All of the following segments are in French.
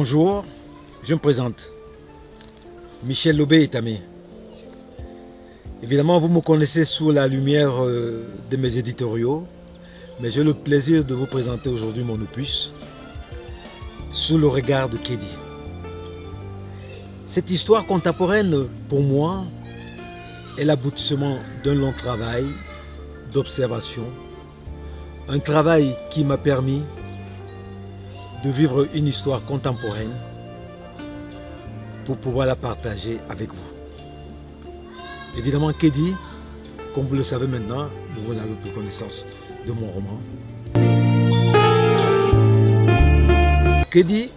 Bonjour, je me présente. Michel Lobé-Etamé. Évidemment, vous me connaissez sous la lumière de mes éditoriaux, mais j'ai le plaisir de vous présenter aujourd'hui mon opus, Sous le regard de Kédi. Cette histoire contemporaine, pour moi, est l'aboutissement d'un long travail d'observation, un travail qui m'a permis de vivre une histoire contemporaine pour pouvoir la partager avec vous. Évidemment, Kédi, comme vous le savez maintenant, vous n'avez plus connaissance de mon roman. Kédi,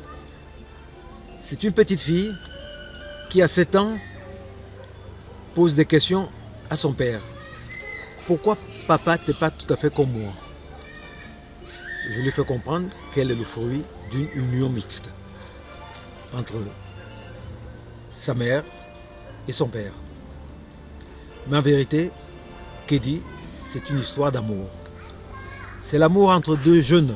c'est une petite fille qui, à 7 ans, pose des questions à son père. Pourquoi papa n'est pas tout à fait comme moi? Je lui fais comprendre qu'elle est le fruit d'une union mixte entre sa mère et son père. Mais en vérité, Kédi, c'est une histoire d'amour. C'est l'amour entre deux jeunes.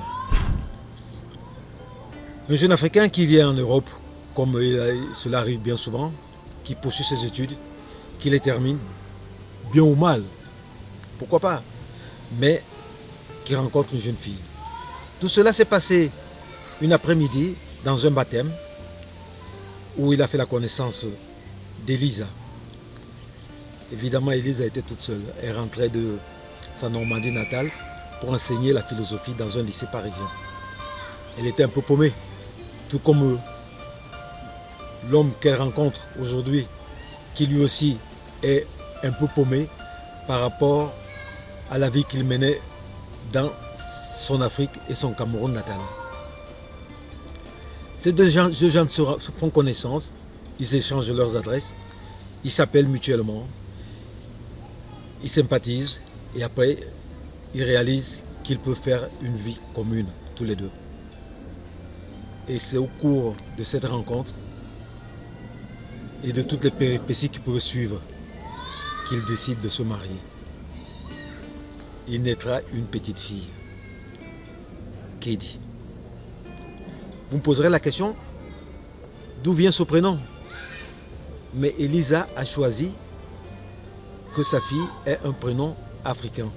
Un jeune Africain qui vient en Europe, comme cela arrive bien souvent, qui poursuit ses études, qui les termine, bien ou mal, pourquoi pas, mais qui rencontre une jeune fille. Tout cela s'est passé une après-midi dans un baptême où il a fait la connaissance d'Elisa. Évidemment, Elisa était toute seule. Elle rentrait de sa Normandie natale pour enseigner la philosophie dans un lycée parisien. Elle était un peu paumée, tout comme l'homme qu'elle rencontre aujourd'hui, qui lui aussi est un peu paumé par rapport à la vie qu'il menait dans son Afrique et son Cameroun natal. Ces deux gens se font connaissance, ils échangent leurs adresses, ils s'appellent mutuellement, ils sympathisent et après ils réalisent qu'ils peuvent faire une vie commune tous les deux. Et c'est au cours de cette rencontre et de toutes les péripéties qui peuvent suivre qu'ils décident de se marier. Il naîtra une petite fille, Kédi. Vous me poserez la question, d'où vient ce prénom? Mais Elisa a choisi que sa fille ait un prénom africain.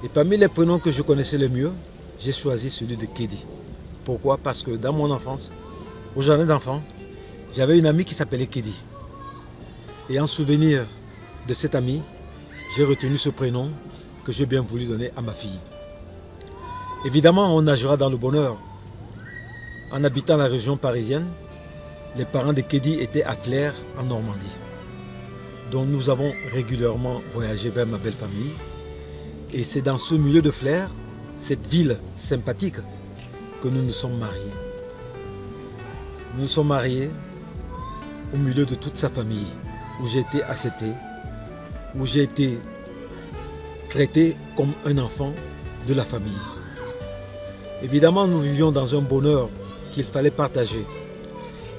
Et parmi les prénoms que je connaissais le mieux, j'ai choisi celui de Kédi. Pourquoi? Parce que dans mon enfance, au jardin d'enfants, j'avais une amie qui s'appelait Kédi. Et en souvenir de cette amie, j'ai retenu ce prénom que j'ai bien voulu donner à ma fille. Évidemment, on nagera dans le bonheur. En habitant la région parisienne, les parents de Kédi étaient à Flers, en Normandie. Donc nous avons régulièrement voyagé vers ma belle famille. Et c'est dans ce milieu de Flers, cette ville sympathique, que nous nous sommes mariés. Nous nous sommes mariés au milieu de toute sa famille, où j'ai été accepté, où j'ai été traité comme un enfant de la famille. Évidemment, nous vivions dans un bonheur qu'il fallait partager.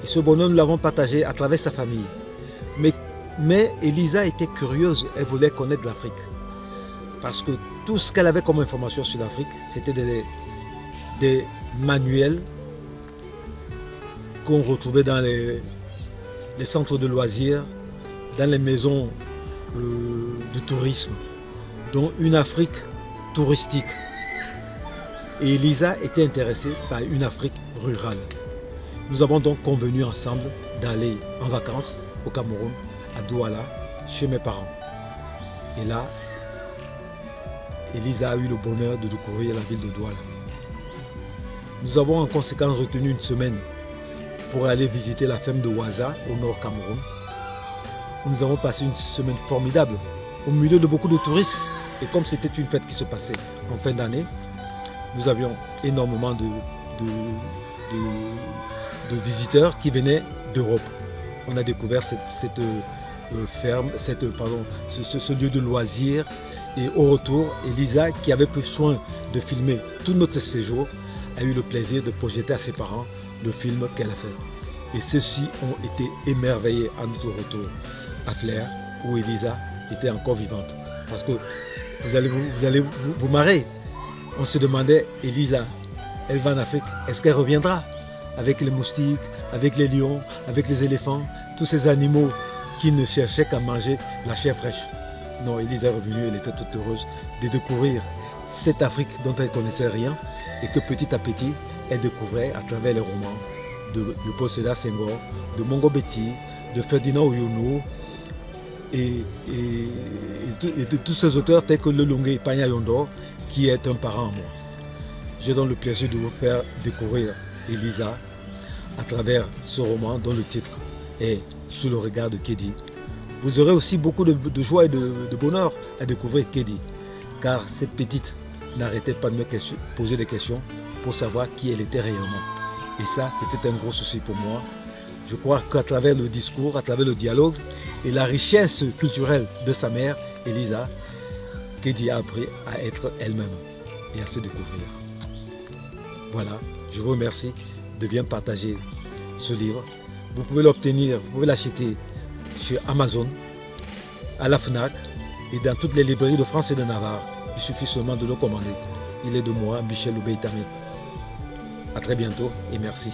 Et ce bonheur, nous l'avons partagé à travers sa famille. Mais Elisa était curieuse, elle voulait connaître l'Afrique. Parce que tout ce qu'elle avait comme information sur l'Afrique, c'était des manuels qu'on retrouvait dans les centres de loisirs, dans les maisons de tourisme, dont une Afrique touristique. Et Elisa était intéressée par une Afrique rurale. Nous avons donc convenu ensemble d'aller en vacances au Cameroun, à Douala, chez mes parents. Et là, Elisa a eu le bonheur de découvrir la ville de Douala. Nous avons en conséquence retenu une semaine pour aller visiter la ferme de Ouaza au nord Cameroun. Nous avons passé une semaine formidable au milieu de beaucoup de touristes. Et comme c'était une fête qui se passait en fin d'année, nous avions énormément de visiteurs qui venaient d'Europe. On a découvert cette ferme, ce lieu de loisirs. Et au retour, Elisa, qui avait pris soin de filmer tout notre séjour, a eu le plaisir de projeter à ses parents le film qu'elle a fait. Et ceux-ci ont été émerveillés à notre retour à Flers, où Elisa était encore vivante. Parce que vous allez vous marrer. On se demandait, Elisa, elle va en Afrique, est-ce qu'elle reviendra? avec les moustiques, avec les lions, avec les éléphants, tous ces animaux qui ne cherchaient qu'à manger la chair fraîche. Non, Élise est revenue, elle était toute heureuse de découvrir cette Afrique dont elle ne connaissait rien et que petit à petit, elle découvrait à travers les romans de Paul Sédar Senghor, de Mongo Betty, de Ferdinand Oyono et de tous ces auteurs tels que Lelongué Pagna Yondor, qui est un parent à moi. Je donne le plaisir de vous faire découvrir Elisa à travers ce roman dont le titre est Sous le regard de Kédi. Vous aurez aussi beaucoup de joie et de bonheur à découvrir Kédi, car cette petite n'arrêtait pas de me poser des questions pour savoir qui elle était réellement. Et ça, c'était un gros souci pour moi. Je crois qu'à travers le discours, à travers le dialogue et la richesse culturelle de sa mère, Elisa, Kédi a appris à être elle-même et à se découvrir. Voilà, je vous remercie de bien partager ce livre. Vous pouvez l'obtenir, vous pouvez l'acheter chez Amazon, à la FNAC et dans toutes les librairies de France et de Navarre. Il suffit seulement de le commander. Il est de moi, Michel Oubey-Tamé. À très bientôt et merci.